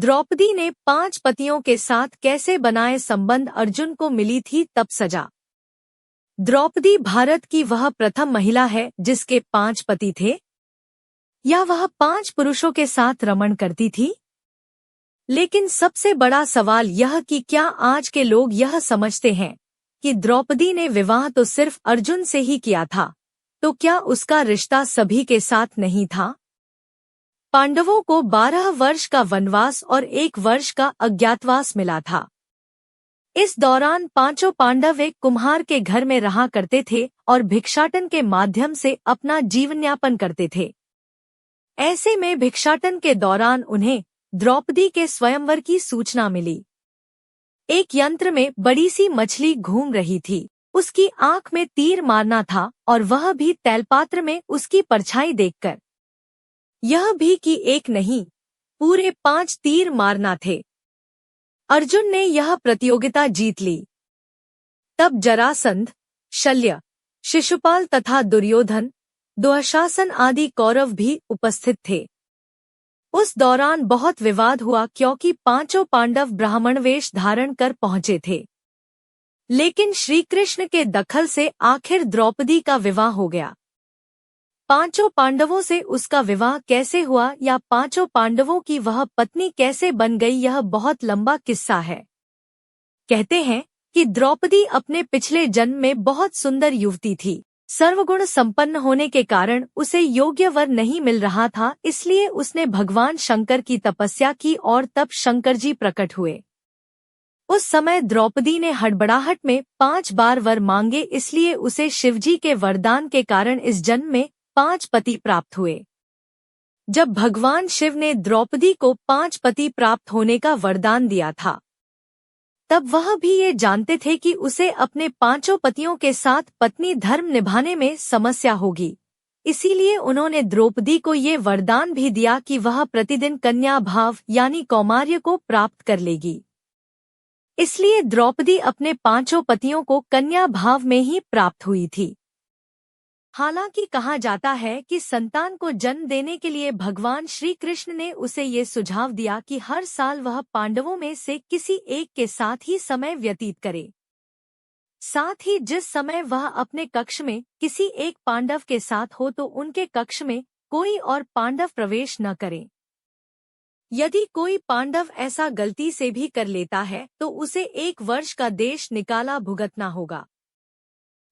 द्रौपदी ने 5 पतियों के साथ कैसे बनाए संबंध अर्जुन को मिली थी तब सजा। द्रौपदी भारत की वह प्रथम महिला है जिसके 5 पति थे, या वह 5 पुरुषों के साथ रमण करती थी? लेकिन सबसे बड़ा सवाल यह कि क्या आज के लोग यह समझते हैं कि द्रौपदी ने विवाह तो सिर्फ अर्जुन से ही किया था, तो क्या उसका रिश्ता सभी के साथ नहीं था? पांडवों को 12 वर्ष का वनवास और 1 वर्ष का अज्ञातवास मिला था। इस दौरान 5 पांडव एक कुम्हार के घर में रहा करते थे और भिक्षाटन के माध्यम से अपना जीवनयापन करते थे। ऐसे में भिक्षाटन के दौरान उन्हें द्रौपदी के स्वयंवर की सूचना मिली। एक यंत्र में बड़ी सी मछली घूम रही थी, उसकी आंख में तीर मारना था और वह भी तैलपात्र में उसकी परछाई देखकर। यह भी कि एक नहीं, पूरे 5 तीर मारना थे। अर्जुन ने यह प्रतियोगिता जीत ली। तब जरासंध, शल्य, शिशुपाल तथा दुर्योधन, दुःशासन आदि कौरव भी उपस्थित थे। उस दौरान बहुत विवाद हुआ क्योंकि 5 पांडव ब्राह्मण वेश धारण कर पहुंचे थे। लेकिन श्री कृष्ण के दखल से आखिर द्रौपदी का विवाह हो गया। 5 पांडवों से उसका विवाह कैसे हुआ या 5 पांडवों की वह पत्नी कैसे बन गई, यह बहुत लंबा किस्सा है। कहते हैं कि द्रौपदी अपने पिछले जन्म में बहुत सुंदर युवती थी। सर्वगुण संपन्न होने के कारण उसे योग्य वर नहीं मिल रहा था, इसलिए उसने भगवान शंकर की तपस्या की और तब शंकर जी प्रकट हुए। उस समय द्रौपदी ने हड़बड़ाहट में 5 बार वर मांगे, इसलिए उसे शिवजी के वरदान के कारण इस जन्म में 5 पति प्राप्त हुए। जब भगवान शिव ने द्रौपदी को 5 पति प्राप्त होने का वरदान दिया था, तब वह भी ये जानते थे कि उसे अपने 5 पतियों के साथ पत्नी धर्म निभाने में समस्या होगी। इसीलिए उन्होंने द्रौपदी को ये वरदान भी दिया कि वह प्रतिदिन कन्या भाव यानी कौमार्य को प्राप्त कर लेगी। इसलिए द्रौपदी अपने 5 पतियों को कन्या भाव में ही प्राप्त हुई थी। हालांकि कहा जाता है कि संतान को जन्म देने के लिए भगवान श्री कृष्ण ने उसे ये सुझाव दिया कि हर साल वह पांडवों में से किसी एक के साथ ही समय व्यतीत करे। साथ ही जिस समय वह अपने कक्ष में किसी एक पांडव के साथ हो तो उनके कक्ष में कोई और पांडव प्रवेश न करे। यदि कोई पांडव ऐसा गलती से भी कर लेता है तो उसे 1 वर्ष का देश निकाला भुगतना होगा।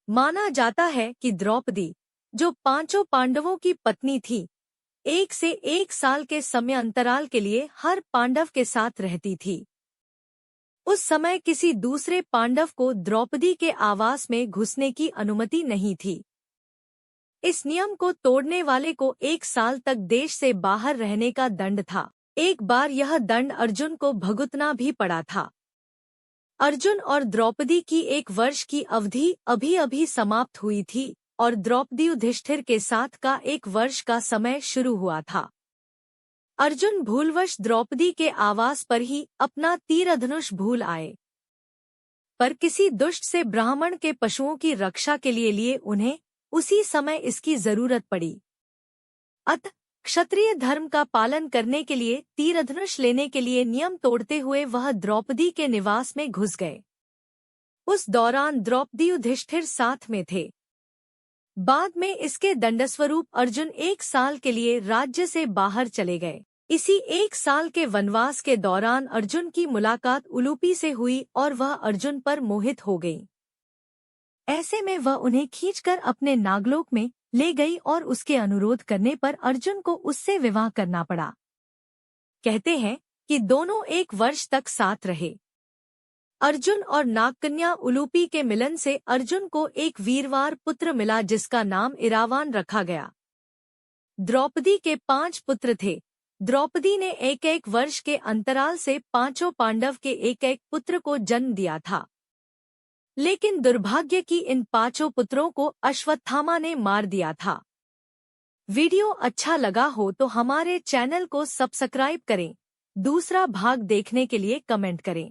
माना जाता है कि द्रौपदी, जो 5 पांडवों की पत्नी थी, 1 से 1 साल के समय अंतराल के लिए हर पांडव के साथ रहती थी। उस समय किसी दूसरे पांडव को द्रौपदी के आवास में घुसने की अनुमति नहीं थी। इस नियम को तोड़ने वाले को 1 साल तक देश से बाहर रहने का दंड था। एक बार यह दंड अर्जुन को भुगतना भी पड़ा था। अर्जुन और द्रौपदी की 1 वर्ष की अवधि अभी समाप्त हुई थी और द्रौपदी युधिष्ठिर के साथ का 1 वर्ष का समय शुरू हुआ था। अर्जुन भूलवश द्रौपदी के आवास पर ही अपना तीरधनुष भूल आए, पर किसी दुष्ट से ब्राह्मण के पशुओं की रक्षा के लिए उन्हें उसी समय इसकी जरूरत पड़ी। अतः क्षत्रिय धर्म का पालन करने के लिए तीरधनुष लेने के लिए नियम तोड़ते हुए वह द्रौपदी के निवास में घुस गए। उस दौरान द्रौपदी युधिष्ठिर साथ में थे। बाद में इसके दंडस्वरूप अर्जुन 1 साल के लिए राज्य से बाहर चले गए। इसी 1 साल के वनवास के दौरान अर्जुन की मुलाकात उलूपी से हुई और वह अर्जुन पर मोहित हो गई। ऐसे में वह उन्हें खींचकर अपने नागलोक में ले गई और उसके अनुरोध करने पर अर्जुन को उससे विवाह करना पड़ा। कहते हैं कि दोनों 1 वर्ष तक साथ रहे। अर्जुन और नागकन्या उलूपी के मिलन से अर्जुन को एक वीरवार पुत्र मिला जिसका नाम इरावान रखा गया। द्रौपदी के 5 पुत्र थे। द्रौपदी ने 1 वर्ष के अंतराल से 5 पांडव के 1 पुत्र को जन्म दिया था। लेकिन दुर्भाग्य की इन 5 पुत्रों को अश्वत्थामा ने मार दिया था। वीडियो अच्छा लगा हो तो हमारे चैनल को सब्सक्राइब करें। दूसरा भाग देखने के लिए कमेंट करें।